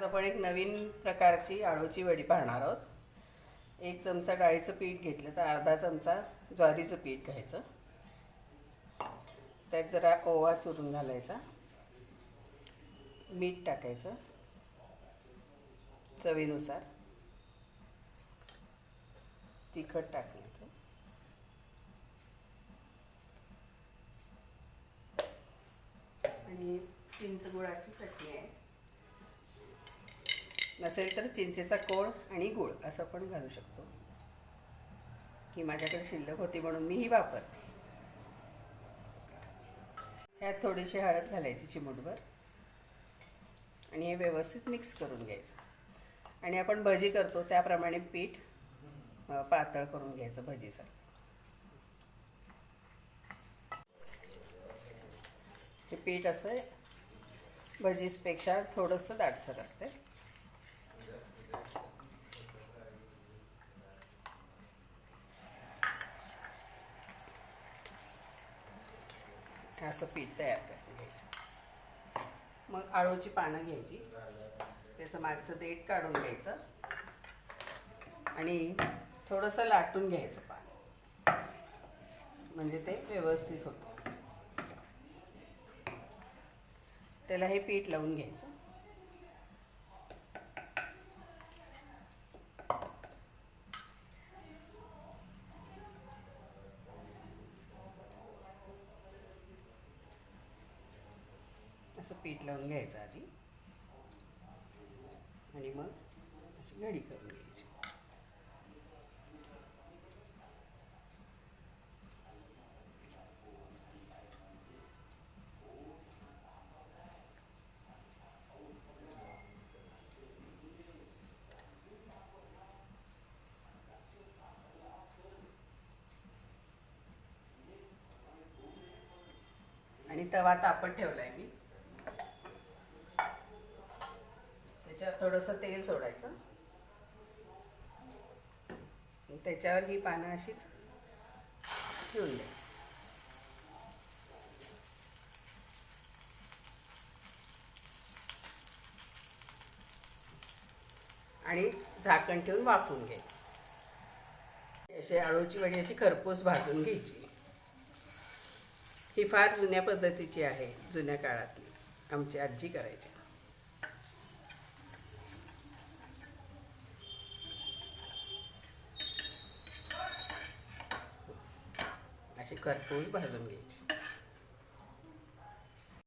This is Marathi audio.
आज आपण एक नवीन प्रकारची आळूची वडी पाहणार आहोत। 1 चमचा डाळीचं पीठ घेतलं तर अर्धा चमचा ज्वारीचं पीठ घ्यायचं। त्यात जरा ओवा चुरून घालायचा, मीठ टाकायचं चवीनुसार, तिखट टाकायचं आणि चिंच गुळाची चटणी आहे। नसेल तर चिंचेचा कोळ आणि गूळ असं पण घालू शकतो। ही माझ्याकडे शिल्लक होती म्हणून मी ही वापरते। ह्यात थोडीशी हळद घालायची चिमूटभर आणि हे व्यवस्थित मिक्स करून घ्यायचं। आणि आपण भजी करतो त्याप्रमाणे पीठ पातळ करून घ्यायचं भजीसारखं। हे पीठ असं भजीपेक्षा थोडंसं दाटसर असते। असं पीठ तयार करून घ्यायचं। मग आळूची पानं घ्यायची, त्याचं मागचं देठ काढून घ्यायचं आणि थोडंसं लाटून घ्यायचं पान, म्हणजे ते व्यवस्थित होतं। त्याला हे पीठ लावून घ्यायचं। असं पीठ लावून घ्यायचं आधी आणि मग अशी घडी करून घ्यायची। आणि तवा तापत ठेवलाय मी, त्याच्यावर थोडंसं तेल सोडायचं, त्याच्यावर ही पानं अशीच ठेवून द्यायची आणि झाकण ठेवून वाफवून घ्यायचं। अशी आळूची वडी अशी खरपूस भाजून घ्यायची। ही फार जुन्या पद्धतीची आहे, जुन्या काळातली आमची आजी करायची। अशी खरपूस भाजून घ्यायची।